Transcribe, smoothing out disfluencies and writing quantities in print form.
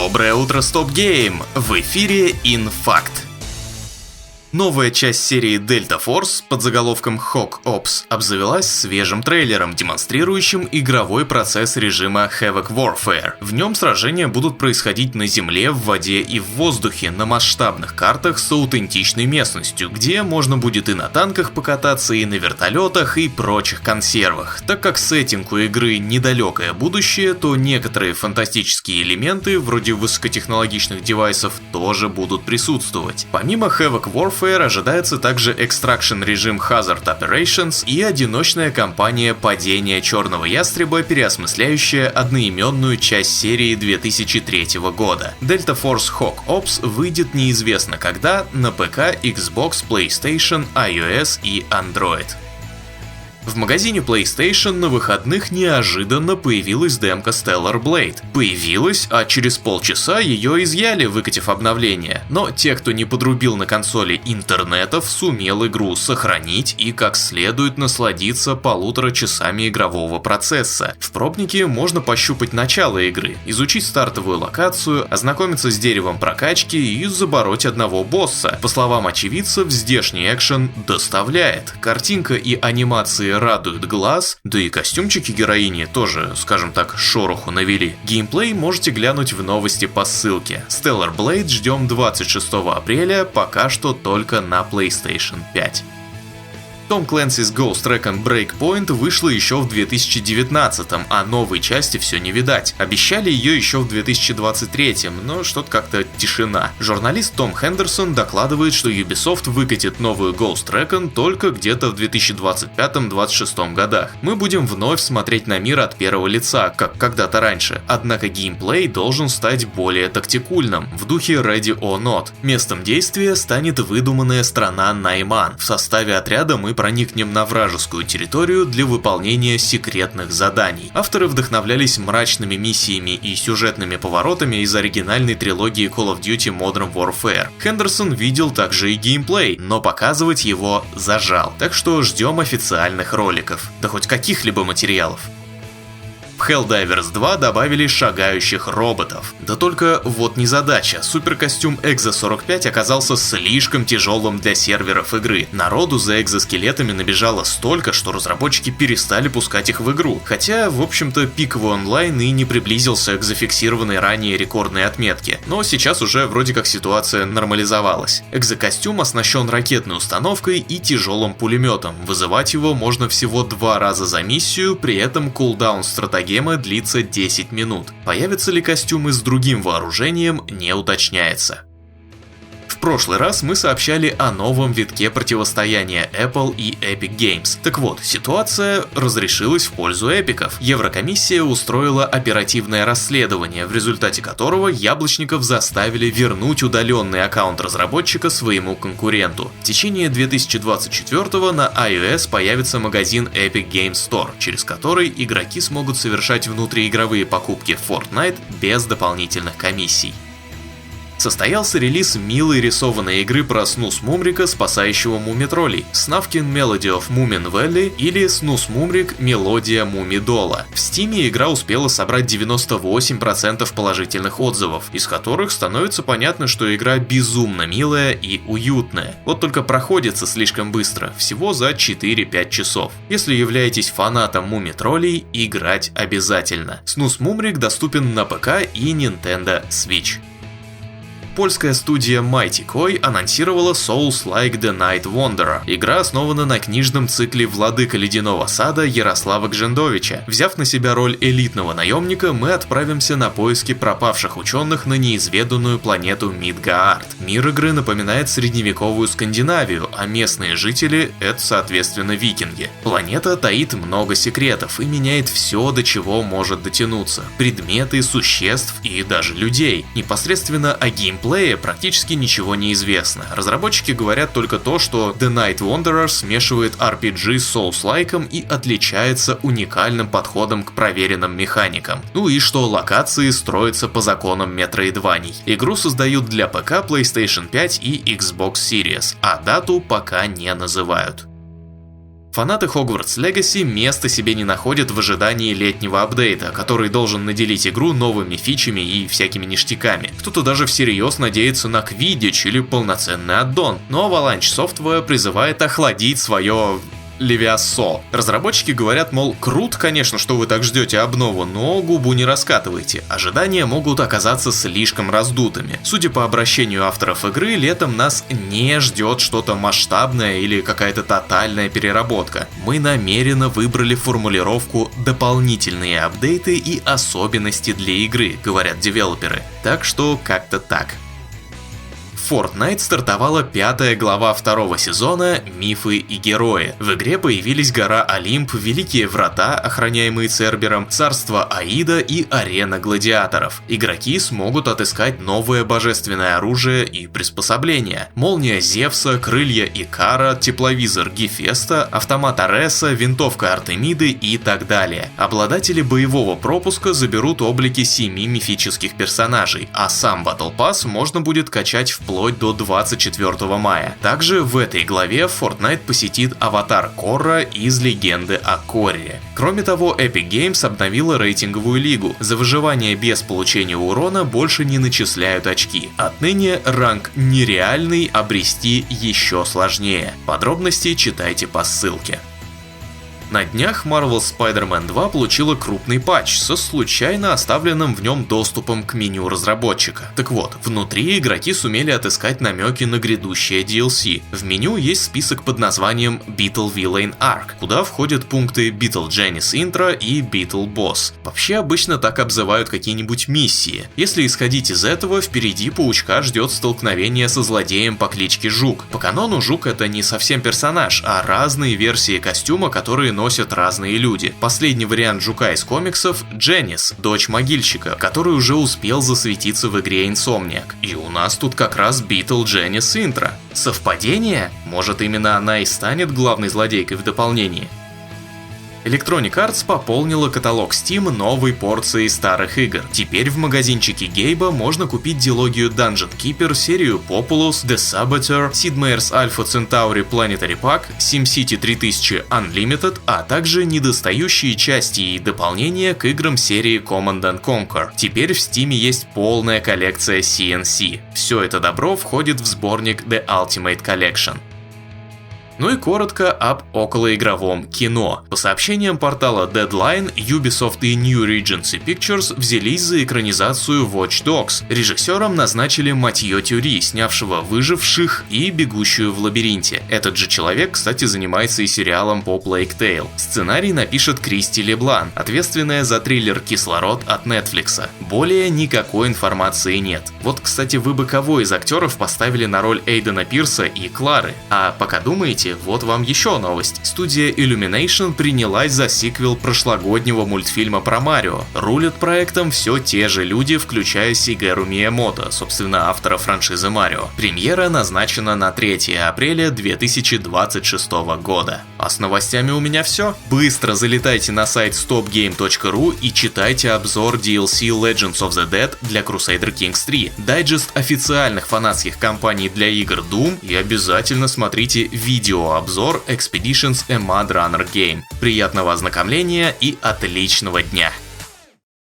Доброе утро, Стоп Гейм! В эфире Инфакт. Новая часть серии Delta Force под заголовком Hawk Ops обзавелась свежим трейлером, демонстрирующим игровой процесс режима Havoc Warfare. В нем сражения будут происходить на земле, в воде и в воздухе, на масштабных картах с аутентичной местностью, где можно будет и на танках покататься, и на вертолетах, и прочих консервах. Так как сеттинг у игры недалекое будущее, то некоторые фантастические элементы, вроде высокотехнологичных девайсов, тоже будут присутствовать. Помимо Havoc Warfare ожидается также Extraction режим Hazard Operations и одиночная кампания падения Черного Ястреба, переосмысляющая одноименную часть серии 2003 года. Delta Force Hawk Ops выйдет неизвестно когда на ПК, Xbox, PlayStation, iOS и Android. В магазине PlayStation на выходных неожиданно появилась демка Stellar Blade. Появилась, а через полчаса ее изъяли, выкатив обновление. Но те, кто не подрубил на консоли интернетов, сумел игру сохранить и как следует насладиться 1,5 часами игрового процесса. В пробнике можно пощупать начало игры, изучить стартовую локацию, ознакомиться с деревом прокачки и забороть одного босса. По словам очевидцев, здешний экшен доставляет. Картинка и анимации радуют глаз, да и костюмчики героини тоже, скажем так, шороху навели. Геймплей можете глянуть в новости по ссылке. Stellar Blade ждем 26 апреля, пока что только на PlayStation 5. Tom Clancy's Ghost Recon Breakpoint вышла еще в 2019-м, а новой части все не видать. Обещали ее еще в 2023-м, но что-то как-то тишина. Журналист Том Хендерсон докладывает, что Ubisoft выкатит новую Ghost Recon только где-то в 2025-2026 годах. Мы будем вновь смотреть на мир от первого лица, как когда-то раньше. Однако геймплей должен стать более тактикульным, в духе Ready or Not. Местом действия станет выдуманная страна Найман. В составе отряда мы проникнем на вражескую территорию для выполнения секретных заданий. Авторы вдохновлялись мрачными миссиями и сюжетными поворотами из оригинальной трилогии Call of Duty Modern Warfare. Хендерсон видел также и геймплей, но показывать его зажал. Так что ждем официальных роликов. Да хоть каких-либо материалов. В Helldivers 2 добавили шагающих роботов. Да только вот незадача, суперкостюм Экзо-45 оказался слишком тяжелым для серверов игры. Народу за экзоскелетами набежало столько, что разработчики перестали пускать их в игру. Хотя, в общем-то, пиковый онлайн и не приблизился к зафиксированной ранее рекордной отметке. Но сейчас уже вроде как ситуация нормализовалась. Экзокостюм оснащен ракетной установкой и тяжелым пулеметом. Вызывать его можно всего 2 раза за миссию, при этом кулдаун стратегии длится 10 минут. Появятся ли костюмы с другим вооружением, не уточняется. В прошлый раз мы сообщали о новом витке противостояния Apple и Epic Games. Так вот, ситуация разрешилась в пользу эпиков. Еврокомиссия устроила оперативное расследование, в результате которого яблочников заставили вернуть удаленный аккаунт разработчика своему конкуренту. В течение 2024 на iOS появится магазин Epic Games Store, через который игроки смогут совершать внутриигровые покупки в Fortnite без дополнительных комиссий. Состоялся релиз милой рисованной игры про Снус Мумрика, спасающего муми-троллей, Snufkin Melody of Moomin Valley или Снус Мумрик Мелодия Муми-Дола. В Стиме игра успела собрать 98% положительных отзывов, из которых становится понятно, что игра безумно милая и уютная. Вот только проходится слишком быстро, всего за 4-5 часов. Если являетесь фанатом муми-троллей, играть обязательно. Снус Мумрик доступен на ПК и Nintendo Switch. Польская студия Mighty Koi анонсировала Souls-like The Night Wanderer. Игра основана на книжном цикле «Владыка ледяного сада» Ярослава Гжендовича. Взяв на себя роль элитного наемника, мы отправимся на поиски пропавших ученых на неизведанную планету Мидгаард. Мир игры напоминает средневековую Скандинавию, а местные жители — это, соответственно, викинги. Планета таит много секретов и меняет все, до чего может дотянуться. Предметы, существ и даже людей. Непосредственно о геймплее практически ничего не известно. Разработчики говорят только то, что The Night Wanderer смешивает RPG с Souls-like и отличается уникальным подходом к проверенным механикам. Ну и что локации строятся по законам метроидваний. Игру создают для ПК, PlayStation 5 и Xbox Series, а дату пока не называют. Фанаты Hogwarts Legacy места себе не находят в ожидании летнего апдейта, который должен наделить игру новыми фичами и всякими ништяками. Кто-то даже всерьез надеется на Quidditch или полноценный аддон, но Avalanche Software призывает охладить свое Левиасо. Разработчики говорят, мол, круто, конечно, что вы так ждете обнову, но губу не раскатывайте. Ожидания могут оказаться слишком раздутыми. Судя по обращению авторов игры, летом нас не ждет что-то масштабное или какая-то тотальная переработка. Мы намеренно выбрали формулировку «дополнительные апдейты и особенности для игры», говорят девелоперы. Так что как-то так. В Fortnite стартовала 5-я глава 2-го сезона «Мифы и герои». В игре появились гора Олимп, Великие Врата, охраняемые Цербером, Царство Аида и Арена Гладиаторов. Игроки смогут отыскать новое божественное оружие и приспособления. Молния Зевса, крылья Икара, тепловизор Гефеста, автомат Ареса, винтовка Артемиды и так далее. Обладатели боевого пропуска заберут облики 7 мифических персонажей, а сам Battle Pass можно будет качать вплоть до 24 мая. Также в этой главе Fortnite посетит аватар Корра из Легенды о Корре. Кроме того, Epic Games обновила рейтинговую лигу. За выживание без получения урона больше не начисляют очки. Отныне ранг нереальный обрести еще сложнее. Подробности читайте по ссылке. На днях Marvel Spider-Man 2 получила крупный патч со случайно оставленным в нем доступом к меню разработчика. Так вот, внутри игроки сумели отыскать намеки на грядущее DLC. В меню есть список под названием Beetle Villain Arc, куда входят пункты Beetle Genesis Intro и Beetle Boss. Вообще обычно так обзывают какие-нибудь миссии. Если исходить из этого, впереди паучка ждет столкновение со злодеем по кличке Жук. По канону Жук это не совсем персонаж, а разные версии костюма, которые носят разные люди. Последний вариант Жука из комиксов — Дженнис, дочь могильщика, который уже успел засветиться в игре Insomniac. И у нас тут как раз Beetle Genesis Intro. Совпадение? Может, именно она и станет главной злодейкой в дополнении? Electronic Arts пополнила каталог Steam новой порцией старых игр. Теперь в магазинчике Гейба можно купить дилогию Dungeon Keeper, серию Populous, The Saboteur, Sid Meier's Alpha Centauri Planetary Pack, SimCity 3000 Unlimited, а также недостающие части и дополнения к играм серии Command & Conquer. Теперь в Steam есть полная коллекция CNC. Все это добро входит в сборник The Ultimate Collection. Ну и коротко об околоигровом кино. По сообщениям портала Deadline, Ubisoft и New Regency Pictures взялись за экранизацию Watch Dogs. Режиссером назначили Матьё Тюри, снявшего «Выживших» и «Бегущую в лабиринте». Этот же человек, кстати, занимается и сериалом по Plague Tale. Сценарий напишет Кристи Леблан, ответственная за триллер «Кислород» от Netflix. Более никакой информации нет. Вот, кстати, вы бы кого из актеров поставили на роль Эйдена Пирса и Клары? А пока думаете, вот вам еще новость. Студия Illumination принялась за сиквел прошлогоднего мультфильма про Марио. Рулят проектом все те же люди, включая Сигеру Миямото, собственно автора франшизы Марио. Премьера назначена на 3 апреля 2026 года. А с новостями у меня все. Быстро залетайте на сайт stopgame.ru и читайте обзор DLC Legends of the Dead для Crusader Kings 3, дайджест официальных фанатских кампаний для игр Doom и обязательно смотрите видеообзор Expeditions: A Mud Runner Game. Приятного ознакомления и отличного дня!